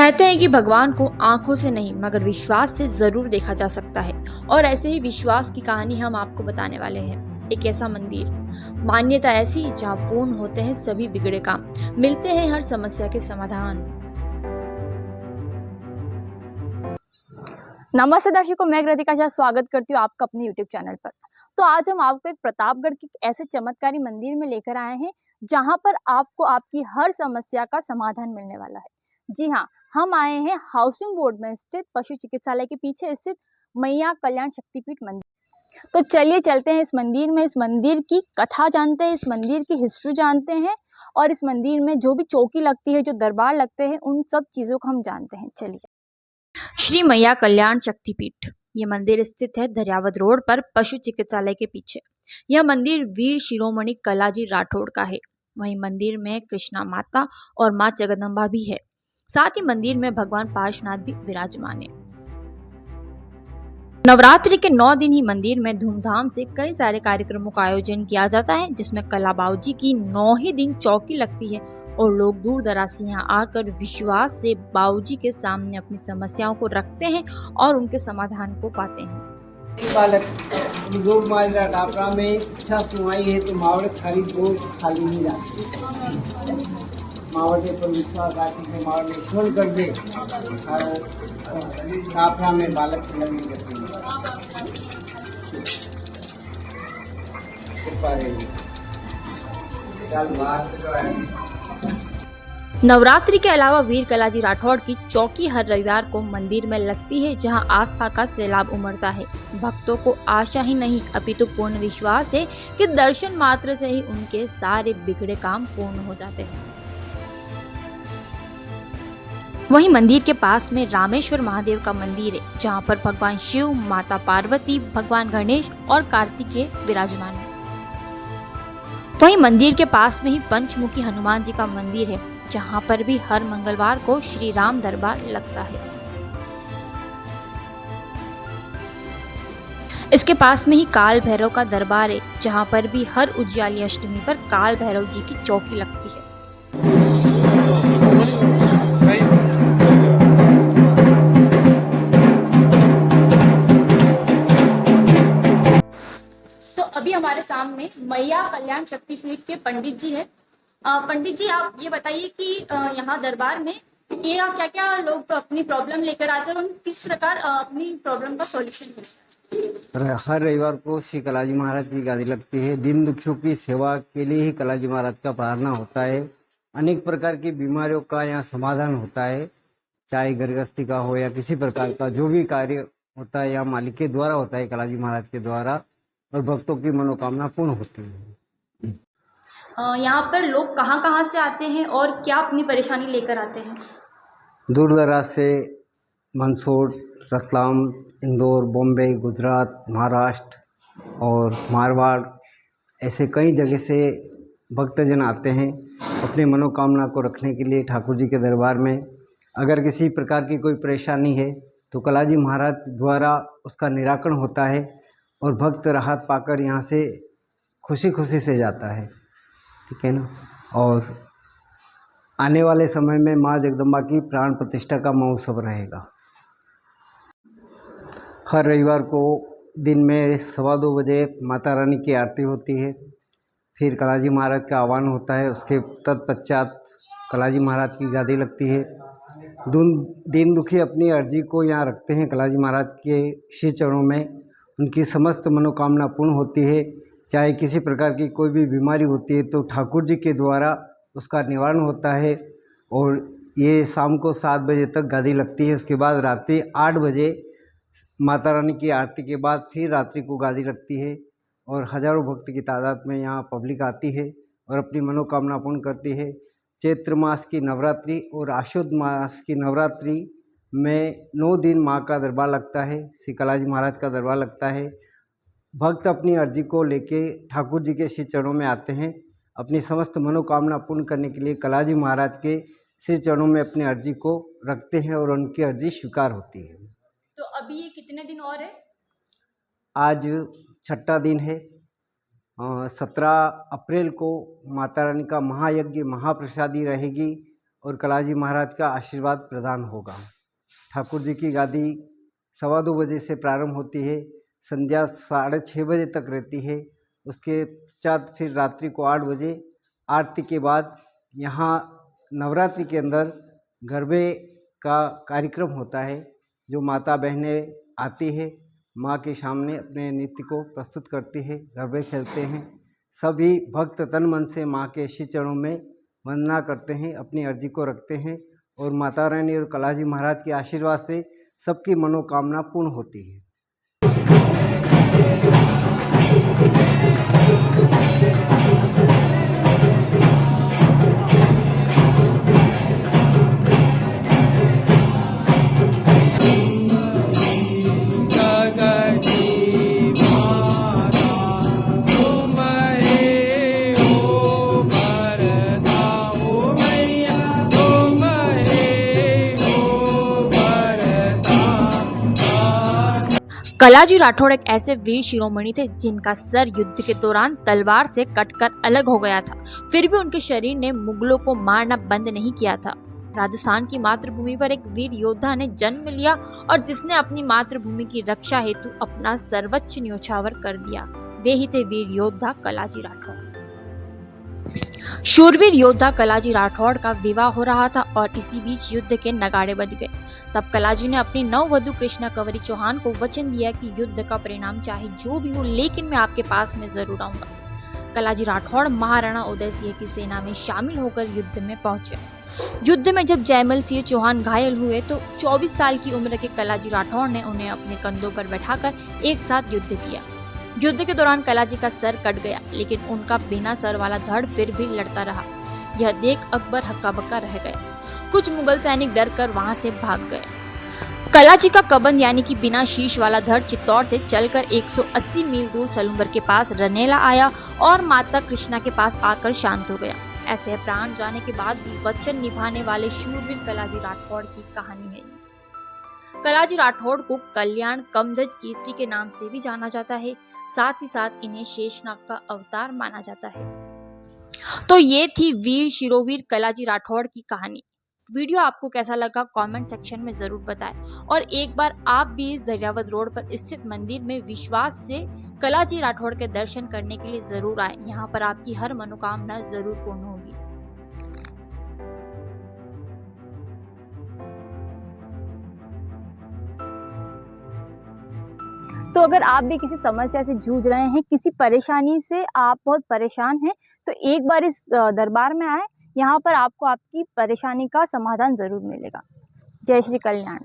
कहते हैं कि भगवान को आंखों से नहीं मगर विश्वास से जरूर देखा जा सकता है। और ऐसे ही विश्वास की कहानी हम आपको बताने वाले हैं। एक ऐसा मंदिर, मान्यता ऐसी जहां पूर्ण होते हैं सभी बिगड़े काम, मिलते हैं हर समस्या के समाधान। नमस्ते दर्शकों, मैं कृतिका झा स्वागत करती हूँ आपका अपने YouTube चैनल पर। तो आज हम आपको एक प्रतापगढ़ के ऐसे चमत्कारी मंदिर में लेकर आए हैं जहां पर आपको आपकी हर समस्या का समाधान मिलने वाला है। जी हाँ, हम आए हैं हाउसिंग बोर्ड में स्थित पशु चिकित्सालय के पीछे स्थित मैया कल्याण शक्तिपीठ मंदिर। तो चलिए चलते हैं इस मंदिर में, इस मंदिर की कथा जानते हैं, इस मंदिर की हिस्ट्री जानते हैं और इस मंदिर में जो भी चौकी लगती है, जो दरबार लगते हैं, उन सब चीजों को हम जानते हैं। चलिए। श्री मैया कल्याण शक्तिपीठ, ये मंदिर स्थित है दरियावद रोड पर पशु चिकित्सालय के पीछे। यह मंदिर वीर शिरोमणि कलाजी राठौड़ का है। वहीं मंदिर में कृष्णा माता और मां जगदम्बा भी है। साथ ही मंदिर में भगवान पार्श्वनाथ भी विराजमान है। नवरात्रि के 9 दिन ही मंदिर में धूमधाम से कई सारे कार्यक्रमों का आयोजन किया जाता है, जिसमें कला बाऊजी की 9 ही दिन चौकी लगती है और लोग दूर दराज से यहाँ आकर विश्वास से बाऊजी के सामने अपनी समस्याओं को रखते हैं और उनके समाधान को पाते हैं। बालक लोग माजरा डाबरा में इच्छा सुनाई है तो मावड़े खाली दो खाली नहीं जाती। मावड़े पर विश्वास आती है, मावड़े छोड़ कर दे और डाबरा में बालक लगी रहती है। नवरात्रि के अलावा वीर कलाजी राठौड़ की चौकी हर रविवार को मंदिर में लगती है, जहां आस्था का सैलाब उमड़ता है। भक्तों को आशा ही नहीं अपितु पूर्ण विश्वास है कि दर्शन मात्र से ही उनके सारे बिगड़े काम पूर्ण हो जाते हैं। वहीं मंदिर के पास में रामेश्वर महादेव का मंदिर है, जहां पर भगवान शिव, माता पार्वती, भगवान गणेश और कार्तिकेय विराजमान है। वहीं मंदिर के पास में ही पंचमुखी हनुमान जी का मंदिर है, जहां पर भी हर मंगलवार को श्री राम दरबार लगता है। इसके पास में ही काल भैरव का दरबार है, जहां पर भी हर उजियाली अष्टमी पर काल भैरव जी की चौकी लगती है। तो अभी हमारे सामने मैया कल्याण शक्तिपीठ के पंडित जी है। पंडित जी, आप ये बताइए कि यहाँ दरबार में ये क्या क्या लोग अपनी प्रॉब्लम लेकर आते हैं और किस प्रकार अपनी प्रॉब्लम का सॉल्यूशन करते हैं। हर रविवार को श्री कलाजी महाराज की गादी लगती है। दिन दुखियों की सेवा के लिए ही कलाजी महाराज का प्रार्थना होता है। अनेक प्रकार की बीमारियों का यहाँ समाधान होता है, चाहे गृहस्थी का हो या किसी प्रकार का जो भी कार्य होता है यहाँ मालिक के द्वारा होता है, कलाजी महाराज के द्वारा, और भक्तों की मनोकामना पूर्ण होती है। यहाँ पर लोग कहाँ से आते हैं और क्या अपनी परेशानी लेकर आते हैं। दूर दराज से मंदसौर, रतलाम, इंदौर, बॉम्बे, गुजरात, महाराष्ट्र और मारवाड़, ऐसे कई जगह से भक्तजन आते हैं अपनी मनोकामना को रखने के लिए ठाकुर जी के दरबार में। अगर किसी प्रकार की कोई परेशानी है तो कलाजी महाराज द्वारा उसका निराकरण होता है और भक्त राहत पाकर यहाँ से खुशी खुशी से जाता है। ठीक है ना। और आने वाले समय में माँ जगदम्बा की प्राण प्रतिष्ठा का महोत्सव रहेगा। हर रविवार को दिन में 2:15 बजे माता रानी की आरती होती है, फिर कलाजी महाराज का आह्वान होता है। उसके तत्पश्चात कलाजी महाराज की गादी लगती है। दीन दुखी अपनी अर्जी को यहाँ रखते हैं कलाजी महाराज के श्री चरणों में, उनकी समस्त मनोकामना पूर्ण होती है। चाहे किसी प्रकार की कोई भी बीमारी होती है तो ठाकुर जी के द्वारा उसका निवारण होता है। और ये शाम को 7 बजे तक गादी लगती है। उसके बाद रात्रि 8 बजे माता रानी की आरती के बाद फिर रात्रि को गादी लगती है और हजारों भक्त की तादाद में यहाँ पब्लिक आती है और अपनी मनोकामना पूर्ण करती है। चैत्र मास की नवरात्रि और आश्वद मास की नवरात्रि में 9 दिन माँ का दरबार लगता है, श्री कलाजी महाराज का दरबार लगता है। भक्त अपनी अर्जी को लेके ठाकुर जी के श्री चरणों में आते हैं, अपनी समस्त मनोकामना पूर्ण करने के लिए कलाजी महाराज के श्री चरणों में अपनी अर्जी को रखते हैं और उनकी अर्जी स्वीकार होती है। तो अभी ये कितने दिन और है। आज 6ठा दिन है। 17 अप्रैल को माता रानी का महायज्ञ महाप्रसादी रहेगी और कलाजी महाराज का आशीर्वाद प्रदान होगा। ठाकुर जी की गादी 2:15 बजे से प्रारंभ होती है, संध्या 6:30 बजे तक रहती है। उसके पश्चात फिर रात्रि को 8 बजे आरती के बाद यहाँ नवरात्रि के अंदर गरबे का कार्यक्रम होता है, जो माता बहनें आती है, माँ के सामने अपने नृत्य को प्रस्तुत करती है, गरबे खेलते हैं। सभी भक्त तन मन से माँ के श्री चरणों में वंदना करते हैं, अपनी अर्जी को रखते हैं और माता रानी और कलाजी महाराज के आशीर्वाद से सबकी मनोकामना पूर्ण होती है। कलाजी राठौड़ एक ऐसे वीर शिरोमणि थे जिनका सर युद्ध के दौरान तलवार से कटकर अलग हो गया था, फिर भी उनके शरीर ने मुगलों को मारना बंद नहीं किया था। राजस्थान की मातृभूमि पर एक वीर योद्धा ने जन्म लिया और जिसने अपनी मातृभूमि की रक्षा हेतु अपना सर्वोच्च न्योछावर कर दिया। वे ही थे वीर योद्धा कलाजी राठौड़। शूरवीर योद्धा कलाजी राठौड़ का विवाह हो रहा था और इसी बीच युद्ध के नगाड़े बज गए। तब कलाजी ने अपनी नववधू कृष्णा कंवरी चौहान को वचन दिया कि युद्ध का परिणाम चाहे जो भी हो, लेकिन मैं आपके पास में जरूर आऊंगा। कलाजी राठौड़ महाराणा उदय सिंह की सेना में शामिल होकर युद्ध में पहुंचे। युद्ध में जब जयमल सिंह चौहान घायल हुए तो 24 साल की उम्र के कलाजी राठौड़ ने उन्हें अपने कंधों पर बैठाकर एक साथ युद्ध किया। युद्ध के दौरान कलाजी का सर कट गया, लेकिन उनका बिना सर वाला धड़ फिर भी लड़ता रहा। यह देख अकबर हक्का बक्का रह गए। कुछ मुगल सैनिक डर कर वहां से भाग गए। कलाजी का कबंध यानी कि बिना शीश वाला धड़ चित्तौड़ से चलकर 180 मील दूर सलूम्बर के पास रनेला आया और माता कृष्णा के पास आकर शांत हो गया। ऐसे प्राण जाने के बाद भी वचन निभाने वाले शूरवीर कलाजी राठौड़ की कहानी है। कलाजी राठौड़ को कल्याण कमध्वज केसरी के नाम से भी जाना जाता है, साथ ही साथ इन्हें शेषनाग का अवतार माना जाता है। तो ये थी वीर शिरोवीर कलाजी राठौड़ की कहानी। वीडियो आपको कैसा लगा कमेंट सेक्शन में जरूर बताएं और एक बार आप भी इस दरियावद रोड पर स्थित मंदिर में विश्वास से कलाजी राठौड़ के दर्शन करने के लिए जरूर आए। यहाँ पर आपकी हर मनोकामना जरूर पूर्ण होगी। तो अगर आप भी किसी समस्या से जूझ रहे हैं, किसी परेशानी से आप बहुत परेशान हैं, तो एक बार इस दरबार में आए। यहाँ पर आपको आपकी परेशानी का समाधान जरूर मिलेगा। जय श्री कल्याण।